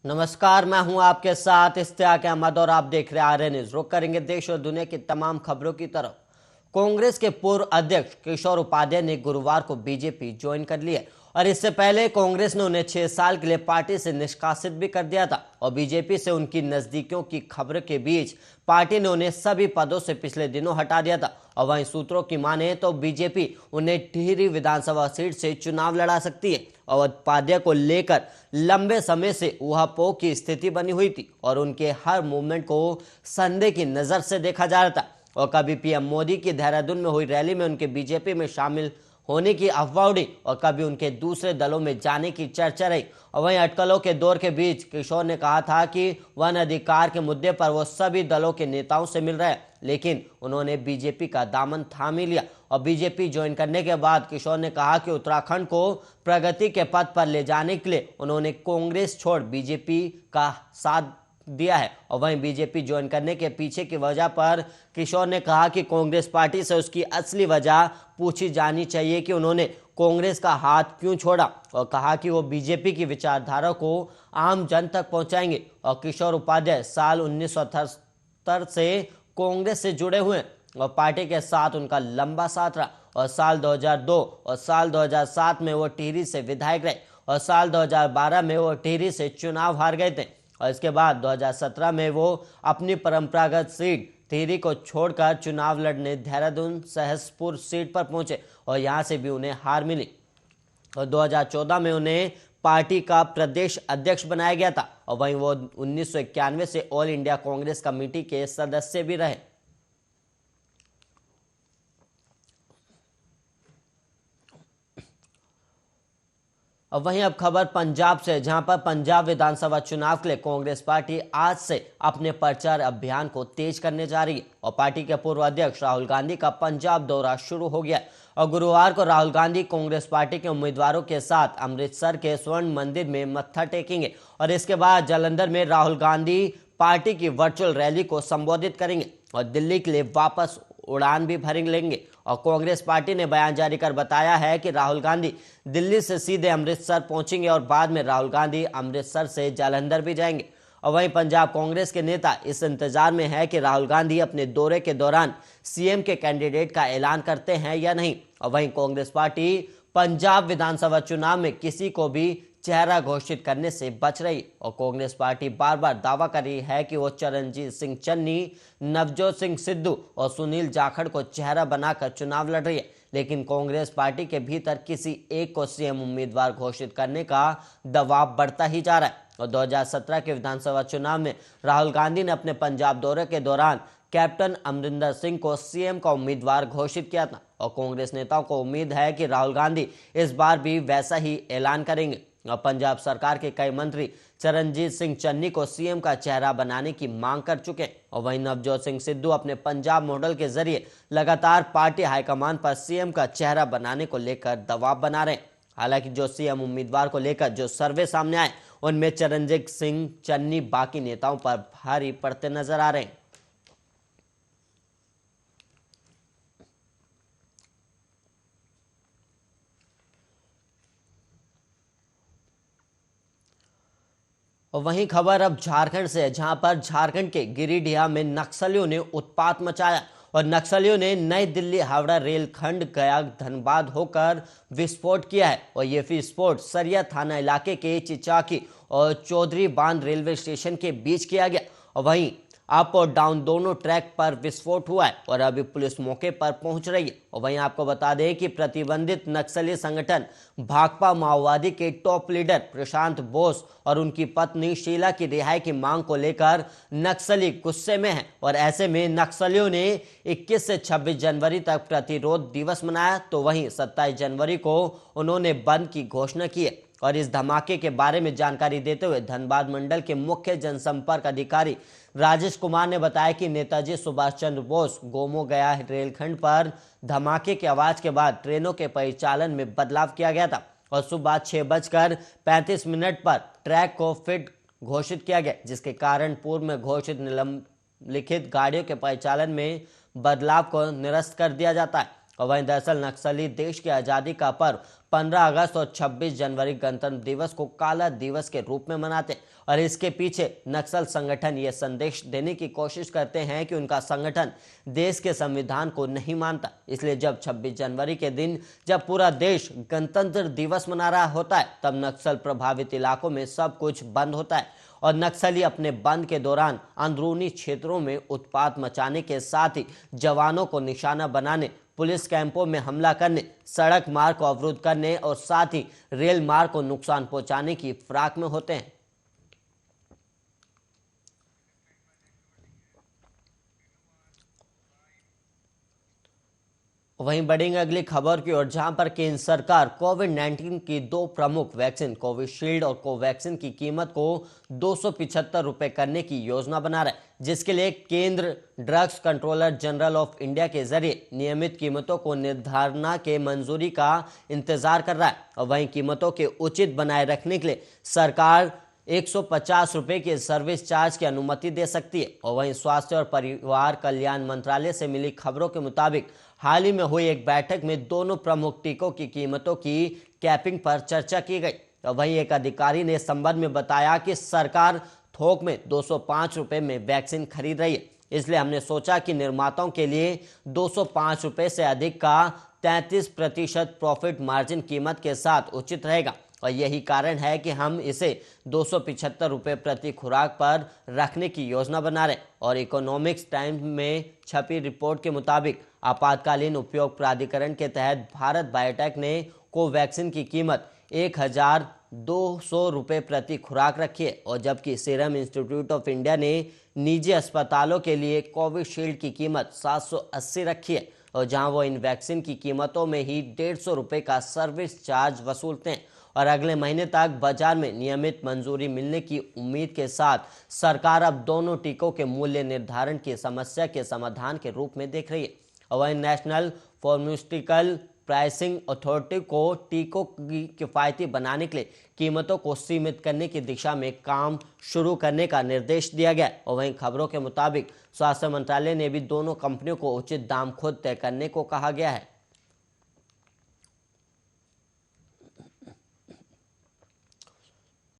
नमस्कार, मैं हूं आपके साथ इश्तियाक अहमद और आप देख रहे हैं आर्य न्यूज। रुक करेंगे देश और दुनिया की तमाम खबरों की तरफ। कांग्रेस के पूर्व अध्यक्ष किशोर उपाध्याय ने गुरुवार को बीजेपी ज्वाइन कर लिया और इससे पहले कांग्रेस ने उन्हें 6 साल के लिए पार्टी से निष्कासित भी कर दिया था और बीजेपी से उनकी नजदीकियों की खबर के बीच पार्टी ने उन्हें सभी पदों से पिछले दिनों हटा दिया था। और वहीं सूत्रों की माने तो बीजेपी उन्हें टिहरी विधानसभा सीट से चुनाव लड़ा सकती है और उपाध्याय को लेकर लंबे समय से ऊहापोह की स्थिति बनी हुई थी और उनके हर मूवमेंट को संदेह की नजर से देखा जा रहा था। और कभी पीएम मोदी की देहरादून में हुई रैली में उनके बीजेपी में शामिल होने की अफवाह उड़ी और कभी उनके दूसरे दलों में जाने की चर्चा रही। और वहीं अटकलों के दौर के बीच किशोर ने कहा था कि वन अधिकार के मुद्दे पर वो सभी दलों के नेताओं से मिल रहे हैं, लेकिन उन्होंने बीजेपी का दामन थाम ही लिया। और बीजेपी ज्वाइन करने के बाद किशोर ने कहा कि उत्तराखंड को प्रगति के पथ पर ले जाने के लिए उन्होंने कांग्रेस छोड़ बीजेपी का साथ दिया है। और वहीं बीजेपी ज्वाइन करने के पीछे की वजह पर किशोर ने कहा कि कांग्रेस पार्टी से उसकी असली वजह पूछी जानी चाहिए कि उन्होंने कांग्रेस का हाथ क्यों छोड़ा और कहा कि वो बीजेपी की विचारधारा को आम जन तक पहुंचाएंगे। और किशोर उपाध्याय साल 1978 से कांग्रेस से जुड़े हुए हैं और पार्टी के साथ उनका लंबा साथ रहा और साल 2002 और साल 2007 में वो टिहरी से विधायक रहे और साल 2012 में वो टिहरी से चुनाव हार गए थे और इसके बाद 2017 में वो अपनी परंपरागत सीट टिहरी को छोड़कर चुनाव लड़ने देहरादून सहसपुर सीट पर पहुंचे और यहां से भी उन्हें हार मिली और 2014 में उन्हें पार्टी का प्रदेश अध्यक्ष बनाया गया था। और वहीं वो 1991 से ऑल इंडिया कांग्रेस कमेटी के सदस्य भी रहे। और वहीं अब खबर पंजाब से, जहां पर पंजाब विधानसभा चुनाव के लिए कांग्रेस पार्टी आज से अपने प्रचार अभियान को तेज करने जा रही है और पार्टी के पूर्व अध्यक्ष राहुल गांधी का पंजाब दौरा शुरू हो गया है। और गुरुवार को राहुल गांधी कांग्रेस पार्टी के उम्मीदवारों के साथ अमृतसर के स्वर्ण मंदिर में मत्था टेकेंगे और इसके बाद जालंधर में राहुल गांधी पार्टी की वर्चुअल रैली को संबोधित करेंगे और दिल्ली के लिए वापस उड़ान भी भर लेंगे। और कांग्रेस पार्टी ने बयान जारी कर बताया है कि राहुल गांधी दिल्ली से सीधे अमृतसर पहुंचेंगे और बाद में राहुल गांधी अमृतसर से जालंधर भी जाएंगे। और वहीं पंजाब कांग्रेस के नेता इस इंतजार में है कि राहुल गांधी अपने दौरे के दौरान सीएम के कैंडिडेट का ऐलान करते हैं या नहीं। और वहीं कांग्रेस पार्टी पंजाब विधानसभा चुनाव में किसी को भी चेहरा घोषित करने से बच रही और कांग्रेस पार्टी बार बार दावा कर रही है कि वो चरणजीत सिंह चन्नी, नवजोत सिंह सिद्धू और सुनील जाखड़ को चेहरा बनाकर चुनाव लड़ रही है, लेकिन कांग्रेस पार्टी के भीतर किसी एक को सीएम उम्मीदवार घोषित करने का दबाव बढ़ता ही जा रहा है। और 2017 के विधानसभा चुनाव में राहुल गांधी ने अपने पंजाब दौरे के दौरान कैप्टन अमरिंदर सिंह को सीएम का उम्मीदवार घोषित किया था और कांग्रेस नेताओं को उम्मीद है कि राहुल गांधी इस बार भी वैसा ही ऐलान करेंगे। और पंजाब सरकार के कई मंत्री चरणजीत सिंह चन्नी को सीएम का चेहरा बनाने की मांग कर चुके और वहीं नवजोत सिंह सिद्धू अपने पंजाब मॉडल के जरिए लगातार पार्टी हाईकमान पर सीएम का चेहरा बनाने को लेकर दबाव बना रहे हैं। हालांकि जो सीएम उम्मीदवार को लेकर जो सर्वे सामने आए उनमें चरणजीत सिंह चन्नी बाकी नेताओं पर भारी पड़ते नजर आ रहे हैं। और वहीं खबर अब झारखंड से है, जहां पर झारखंड के गिरिडीह में नक्सलियों ने उत्पात मचाया और नक्सलियों ने नई दिल्ली हावड़ा रेलखंड गया धनबाद होकर विस्फोट किया है और यह विस्फोट सरिया थाना इलाके के चिचाकी और चौधरी बांध रेलवे स्टेशन के बीच किया गया। और वहीं अप और डाउन दोनों ट्रैक पर विस्फोट हुआ है और अभी पुलिस मौके पर पहुंच रही है। और वहीं आपको बता दें कि प्रतिबंधित नक्सली संगठन भाकपा माओवादी के टॉप लीडर प्रशांत बोस और उनकी पत्नी शीला की रिहाई की मांग को लेकर नक्सली गुस्से में हैं और ऐसे में नक्सलियों ने 21 से 26 जनवरी तक प्रतिरोध दिवस मनाया, तो वहीं 27 जनवरी को उन्होंने बंद की घोषणा की है। और इस धमाके के बारे में जानकारी देते हुए धनबाद मंडल के मुख्य जनसंपर्क अधिकारी राजेश कुमार ने बताया कि नेताजी सुभाष चंद्र बोस गोमो गया रेलखंड पर धमाके की आवाज के बाद ट्रेनों के परिचालन में बदलाव किया गया था और सुबह 6:35 पर ट्रैक को फिट घोषित किया गया, जिसके कारण पूर्व में घोषित निम्नलिखित गाड़ियों के परिचालन में बदलाव को निरस्त कर दिया जाता है। और वहीं दरअसल नक्सली देश की आज़ादी का पर्व 15 अगस्त और 26 जनवरी गणतंत्र दिवस को काला दिवस के रूप में मनाते और इसके पीछे नक्सल संगठन ये संदेश देने की कोशिश करते हैं कि उनका संगठन देश के संविधान को नहीं मानता। इसलिए जब 26 जनवरी के दिन जब पूरा देश गणतंत्र दिवस मना रहा होता है, तब नक्सल प्रभावित इलाकों में सब कुछ बंद होता है और नक्सली अपने बंद के दौरान अंदरूनी क्षेत्रों में उत्पात मचाने के साथ ही जवानों को निशाना बनाने, पुलिस कैंपों में हमला करने, सड़क मार्ग को अवरुद्ध करने और साथ ही रेल मार्ग को नुकसान पहुंचाने की फिराक में होते हैं। वहीं बढ़ेंगे अगली खबर की ओर, जहां पर केंद्र सरकार कोविड-19 की दो प्रमुख वैक्सीन कोविशील्ड और कोवैक्सीन की कीमत को 275 रुपए करने की योजना बना रहा है, जिसके लिए केंद्र drugs controller general of India के जरिए नियमित कीमतों को निर्धारण के मंजूरी का इंतजार कर रहा है। और वहीं कीमतों के उचित बनाए रखने के लिए सरकार 150 रुपए के सर्विस चार्ज की अनुमति दे सकती है। और वहीं स्वास्थ्य और परिवार कल्याण मंत्रालय से मिली खबरों के मुताबिक हाल ही में हुई एक बैठक में दोनों प्रमुख टीकों की कीमतों की कैपिंग पर चर्चा की गई। और वहीं एक अधिकारी ने इस संबंध में बताया कि सरकार थोक में 205 रुपए में वैक्सीन खरीद रही है, इसलिए हमने सोचा कि निर्माताओं के लिए 205 रुपए से अधिक का 33% प्रॉफिट मार्जिन कीमत के साथ उचित रहेगा। और यही कारण है कि हम इसे 275 रुपए प्रति खुराक पर रखने की योजना बना रहे। और इकोनॉमिक्स टाइम्स में छपी रिपोर्ट के मुताबिक आपातकालीन उपयोग प्राधिकरण के तहत भारत बायोटेक ने कोवैक्सीन की कीमत 1,200 रुपए प्रति खुराक रखी है, और जबकि सीरम इंस्टीट्यूट ऑफ इंडिया ने निजी अस्पतालों के लिए कोविशील्ड की कीमत 780 रखी है, और जहां वो इन वैक्सीन की कीमतों में ही 150 रुपए का सर्विस चार्ज वसूलते हैं। और अगले महीने तक बाजार में नियमित मंजूरी मिलने की उम्मीद के साथ सरकार अब दोनों टीकों के मूल्य निर्धारण की समस्या के समाधान के रूप में देख रही है। और वहीं नेशनल फार्मास्यूटिकल प्राइसिंग अथॉरिटी को टीकों की किफायती बनाने के लिए कीमतों को सीमित करने की दिशा में काम शुरू करने का निर्देश दिया गया। और वहीं खबरों के मुताबिक स्वास्थ्य मंत्रालय ने भी दोनों कंपनियों को उचित दाम खुद तय करने को कहा गया है।